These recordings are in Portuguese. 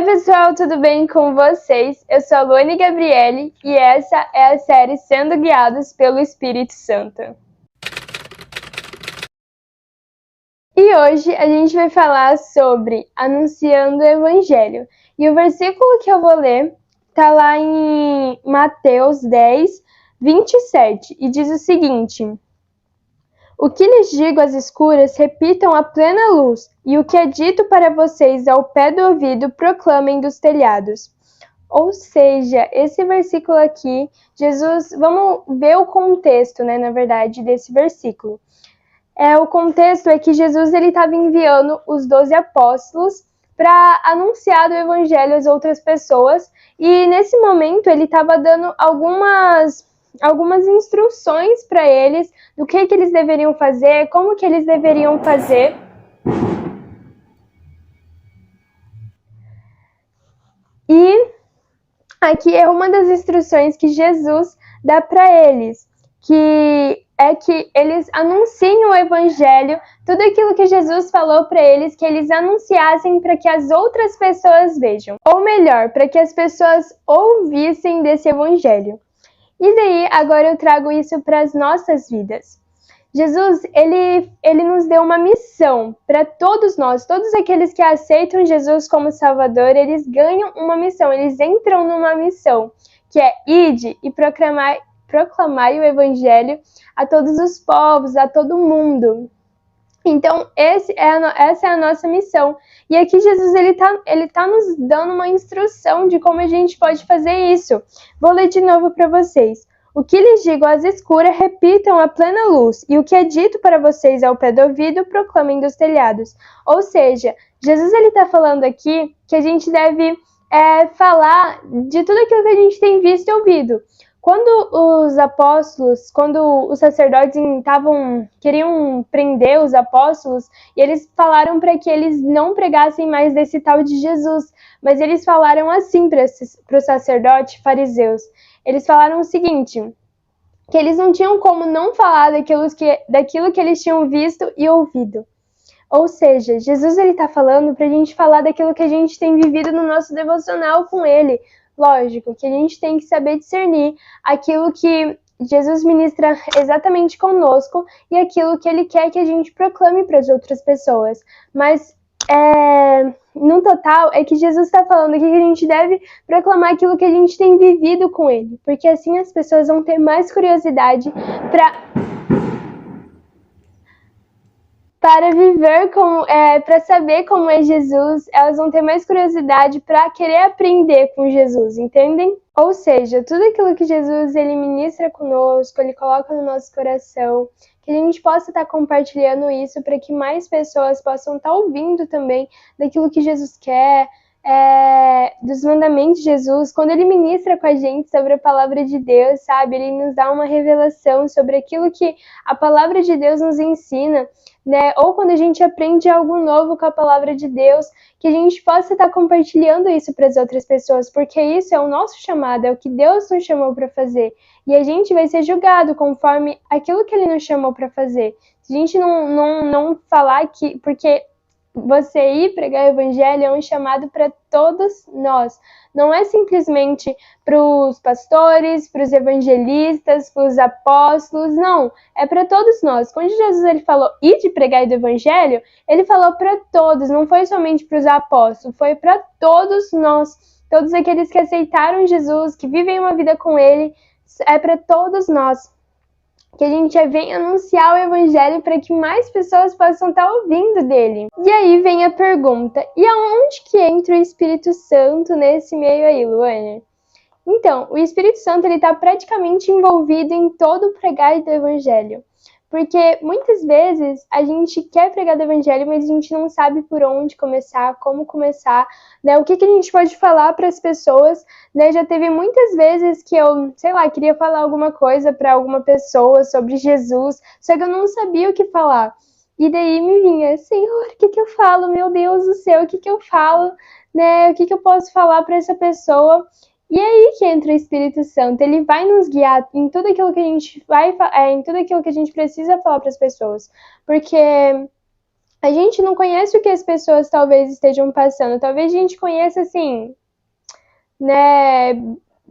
Oi pessoal, tudo bem com vocês? Eu sou a Luane Gabriele e essa é a série Sendo Guiados pelo Espírito Santo. E hoje a gente vai falar sobre anunciando o Evangelho. E o versículo que eu vou ler está lá em Mateus 10, 27 e diz o seguinte: O que lhes digo às escuras, repitam à plena luz, e o que é dito para vocês ao pé do ouvido, proclamem dos telhados. Ou seja, esse versículo aqui, Jesus, vamos ver o contexto, na verdade, desse versículo. O contexto é que Jesus ele estava enviando os 12 apóstolos para anunciar o evangelho às outras pessoas, e nesse momento ele estava dando algumas instruções para eles do que eles deveriam fazer, como que eles deveriam fazer. E aqui é uma das instruções que Jesus dá para eles, que é que eles anunciem o evangelho, tudo aquilo que Jesus falou para eles, que eles anunciassem para que as outras pessoas vejam. Ou melhor, para que as pessoas ouvissem desse evangelho. E daí, agora eu trago isso para as nossas vidas. Jesus, ele nos deu uma missão para todos nós, todos aqueles que aceitam Jesus como Salvador, eles ganham uma missão, eles entram numa missão, que é ide e proclamai o Evangelho a todos os povos, a todo mundo. Então, essa é a nossa missão. E aqui Jesus ele tá nos dando uma instrução de como a gente pode fazer isso. Vou ler de novo para vocês. O que lhes digo às escuras, repitam à plena luz, e o que é dito para vocês ao pé do ouvido, proclamem dos telhados. Ou seja, Jesus ele está falando aqui que a gente deve falar de tudo aquilo que a gente tem visto e ouvido. Quando os apóstolos, quando os sacerdotes queriam prender os apóstolos, e eles falaram para que eles não pregassem mais desse tal de Jesus, mas eles falaram assim para os sacerdotes fariseus. Eles falaram o seguinte, que eles não tinham como não falar daquilo que eles tinham visto e ouvido. Ou seja, Jesus está falando para a gente falar daquilo que a gente tem vivido no nosso devocional com Ele. Lógico que a gente tem que saber discernir aquilo que Jesus ministra exatamente conosco e aquilo que Ele quer que a gente proclame para as outras pessoas. Mas, no total, é que Jesus está falando aqui que a gente deve proclamar aquilo que a gente tem vivido com Ele. Porque assim as pessoas vão ter mais curiosidade para viver para saber como é Jesus, elas vão ter mais curiosidade para querer aprender com Jesus, entendem? Ou seja, tudo aquilo que Jesus ele ministra conosco, ele coloca no nosso coração, que a gente possa estar compartilhando isso para que mais pessoas possam estar ouvindo também daquilo que Jesus quer, dos mandamentos de Jesus, quando ele ministra com a gente sobre a palavra de Deus, sabe? Ele nos dá uma revelação sobre aquilo que a palavra de Deus nos ensina, né? Ou quando a gente aprende algo novo com a palavra de Deus, que a gente possa estar compartilhando isso para as outras pessoas, porque isso é o nosso chamado, é o que Deus nos chamou para fazer. E a gente vai ser julgado conforme aquilo que Ele nos chamou para fazer. Se a gente não falar que... Porque você ir pregar o evangelho é um chamado para todos nós. Não é simplesmente para os pastores, para os evangelistas, para os apóstolos, não. É para todos nós. Quando Jesus ele falou ir de pregar do evangelho, ele falou para todos, não foi somente para os apóstolos, foi para todos nós. Todos aqueles que aceitaram Jesus, que vivem uma vida com Ele, é para todos nós. Que a gente venha anunciar o evangelho para que mais pessoas possam estar ouvindo dele. E aí vem a pergunta, e aonde que entra o Espírito Santo nesse meio aí, Luane? Então, o Espírito Santo está praticamente envolvido em todo o pregar do evangelho. Porque muitas vezes a gente quer pregar do evangelho, mas a gente não sabe por onde começar, como começar, né? O que a gente pode falar para as pessoas, né? Já teve muitas vezes que eu, queria falar alguma coisa para alguma pessoa sobre Jesus, só que eu não sabia o que falar. E daí me vinha, Senhor, o que eu falo? Meu Deus do céu, o que eu falo? Né? O que eu posso falar para essa pessoa? E é aí que entra o Espírito Santo, ele vai nos guiar em tudo aquilo que a gente em tudo aquilo que a gente precisa falar para as pessoas, porque A gente não conhece o que as pessoas talvez estejam passando. Talvez a gente conheça, assim, né,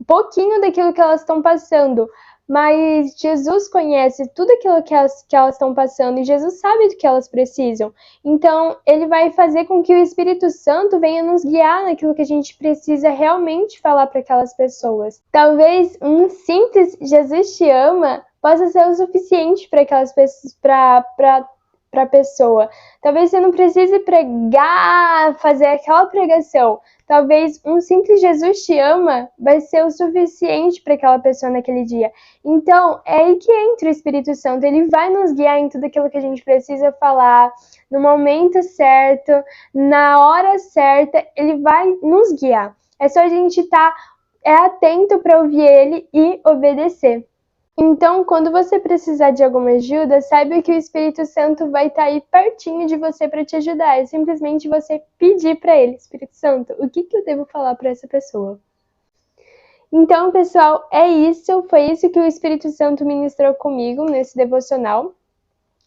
pouquinho daquilo que elas estão passando. Mas Jesus conhece tudo aquilo que elas estão passando e Jesus sabe do que elas precisam. Então, ele vai fazer com que o Espírito Santo venha nos guiar naquilo que a gente precisa realmente falar para aquelas pessoas. Talvez um simples Jesus te ama possa ser o suficiente para aquelas pessoas, para a pessoa. Talvez você não precise pregar, fazer aquela pregação. Talvez um simples Jesus te ama vai ser o suficiente para aquela pessoa naquele dia. Então, é aí que entra o Espírito Santo. Ele vai nos guiar em tudo aquilo que a gente precisa falar, no momento certo, na hora certa, ele vai nos guiar. É só a gente estar atento para ouvir ele e obedecer. Então, quando você precisar de alguma ajuda, saiba que o Espírito Santo vai estar aí pertinho de você para te ajudar. É simplesmente você pedir para ele, Espírito Santo, o que eu devo falar para essa pessoa? Então, pessoal, é isso. Foi isso que o Espírito Santo ministrou comigo nesse devocional.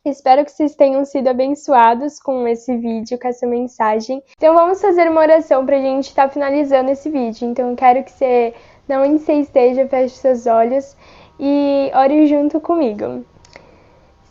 Espero que vocês tenham sido abençoados com esse vídeo, com essa mensagem. Então, vamos fazer uma oração para a gente estar finalizando esse vídeo. Então, eu quero que você, onde você esteja, feche seus olhos e ore junto comigo.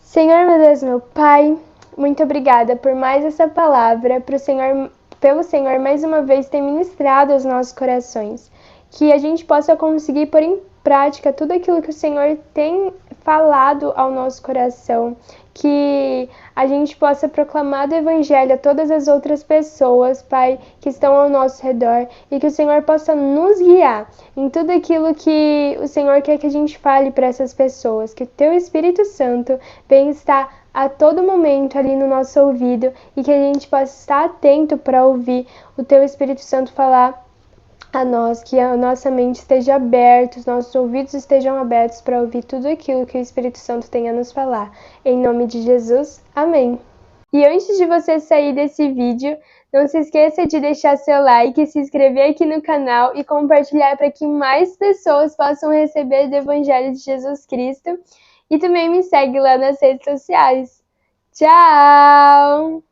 Senhor, meu Deus, meu Pai, muito obrigada por mais essa palavra, pelo Senhor mais uma vez ter ministrado aos nossos corações. Que a gente possa conseguir pôr em prática tudo aquilo que o Senhor tem falado ao nosso coração. Que a gente possa proclamar do Evangelho a todas as outras pessoas, Pai, que estão ao nosso redor, e que o Senhor possa nos guiar em tudo aquilo que o Senhor quer que a gente fale para essas pessoas, que o Teu Espírito Santo venha estar a todo momento ali no nosso ouvido e que a gente possa estar atento para ouvir o Teu Espírito Santo falar a nós, que a nossa mente esteja aberta, os nossos ouvidos estejam abertos para ouvir tudo aquilo que o Espírito Santo tem a nos falar. Em nome de Jesus, amém. E antes de você sair desse vídeo, não se esqueça de deixar seu like, se inscrever aqui no canal e compartilhar para que mais pessoas possam receber do Evangelho de Jesus Cristo. E também me segue lá nas redes sociais. Tchau!